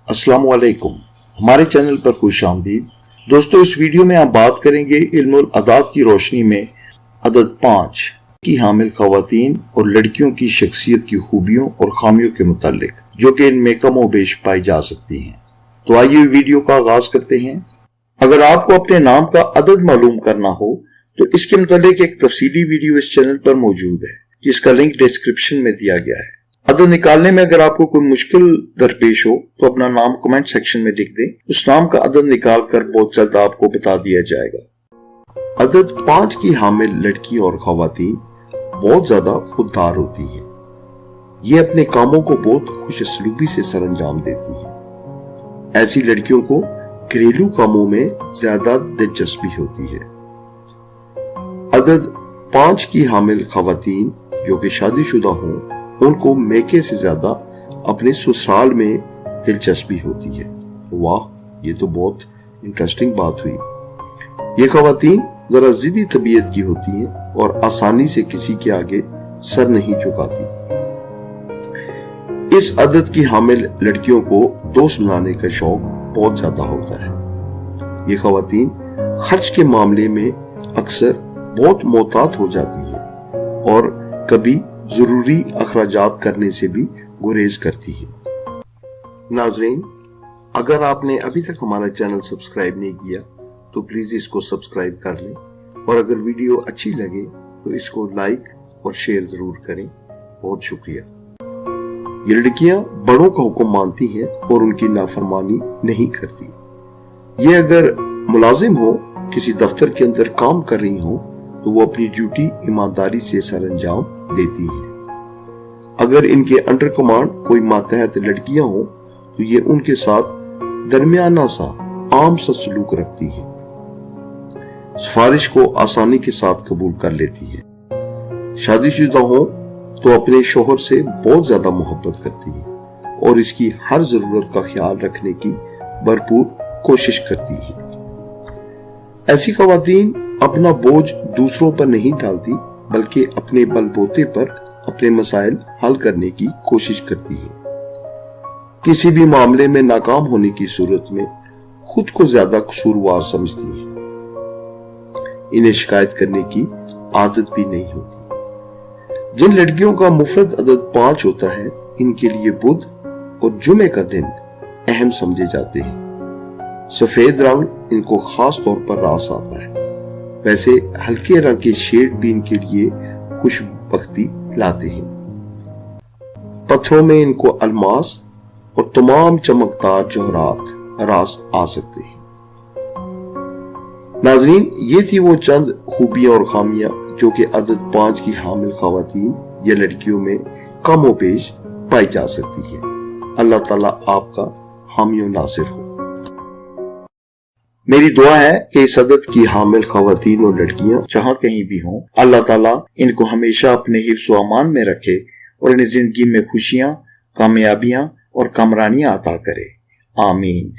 अस्सलाम वालेकुम। हमारे चैनल पर खुश आमदीद। दोस्तों, इस वीडियो में हम बात करेंगे इल्मुल अदाद की रोशनी में अदद 5 की हामिल खवातीन और लड़कियों की शख्सियत की खूबियों और खामियों के मुतालिक, जो कि इनमें कम व बेश पाई जा सकती हैं। तो आइए वीडियो का आगाज करते हैं। अगर आपको अपने नाम का अदद मालूम करना हो तो इसके मुतालिक एक तफसीली वीडियो इस चैनल पर मौजूद है, जिसका लिंक डिस्क्रिप्शन में दिया गया है। अदद निकालने में अगर आपको कोई मुश्किल दरपेश हो तो अपना नाम कमेंट सेक्शन में लिख दें। उस नाम का अदद निकाल कर बहुत जल्द आपको बता दिया जाएगा। अदद 5 की हामिल लड़की और खवातीन बहुत ज्यादा खुददार होती हैं। ये अपने कामों को बहुत खुशसलूबी से सरअंजाम देती हैं। ऐसी लड़कियों को घरेलू कामों में ज्यादा दिलचस्पी होती है। अदद 5 की हामिल खवातीन जो कि शादीशुदा हों, उनको मैके से ज्यादा अपने ससुराल में दिलचस्पी होती है। वाह, ये तो बहुत इंटरेस्टिंग बात हुई। ये खवातीन जरा जिद्दी तबीयत की होती हैं और आसानी से किसी के आगे सर नहीं झुकाती। इस अदद की हामिल लड़कियों को दोस्त बनाने का शौक बहुत ज्यादा होता है। ये खवातीन खर्च के मामले में अक्सर बहुत मोहतात हो जाती है और कभी जरूरी अखराजात करने से भी गुरेज करती है। नाज़रीन, अगर आपने अभी तक हमारा चैनल सब्सक्राइब नहीं किया तो प्लीज इसको सब्सक्राइब कर लें, और अगर वीडियो अच्छी लगे तो इसको लाइक और शेयर जरूर करें। बहुत शुक्रिया। ये लड़कियां बड़ों का हुक्म मानती हैं और उनकी नाफरमानी नहीं करती। ये अगर मुलाजिम हो, किसी दफ्तर के अंदर काम कर रही हो, तो वो अपनी ड्यूटी ईमानदारी से सरअंजाम देती है। अगर इनके अंडर कमांड कोई मातहत लड़कियां हो तो ये उनके साथ दरमियाना सा आम सा सलूक रखती है। सिफारिश को आसानी के साथ कबूल कर लेती है। शादीशुदा हो तो अपने शोहर से बहुत ज्यादा मोहब्बत करती है और इसकी हर जरूरत का ख्याल रखने की भरपूर कोशिश करती है। ऐसी खवातीन अपना बोझ दूसरों पर नहीं डालती, बल्कि अपने बलबूते पर अपने मसाइल हल करने की कोशिश करती है। किसी भी मामले में नाकाम होने की सूरत में खुद को ज्यादा कसूरवार समझती है। इन्हें शिकायत करने की आदत भी नहीं होती। जिन लड़कियों का मुफरद अदद 5 होता है, इनके लिए बुध और जुमे का दिन अहम समझे जाते हैं। सफेद रंग इनको खास तौर पर रास आता है। वैसे हल्के रंग के शेड भी इनके लिए खुशबख्ती लाते हैं। पत्थरों में इनको अलमास और तमाम चमकदार जौहरात रास आ सकते हैं। नाज़रीन, ये थी वो चंद खूबियां और खामियां जो कि अदद 5 की हामिल खवातीन या लड़कियों में कम व पेश पाई जा सकती है। अल्लाह ताला आपका हामी और नासिर हो। मेरी दुआ है कि इस अदद की हामिल खवातीन और लड़कियां जहां कहीं भी हों, अल्लाह ताला इनको हमेशा अपने हिफ्ज़ व अमान में रखे और इन्हें जिंदगी में खुशियां, कामयाबियां और कामरानियां अता करे। आमीन।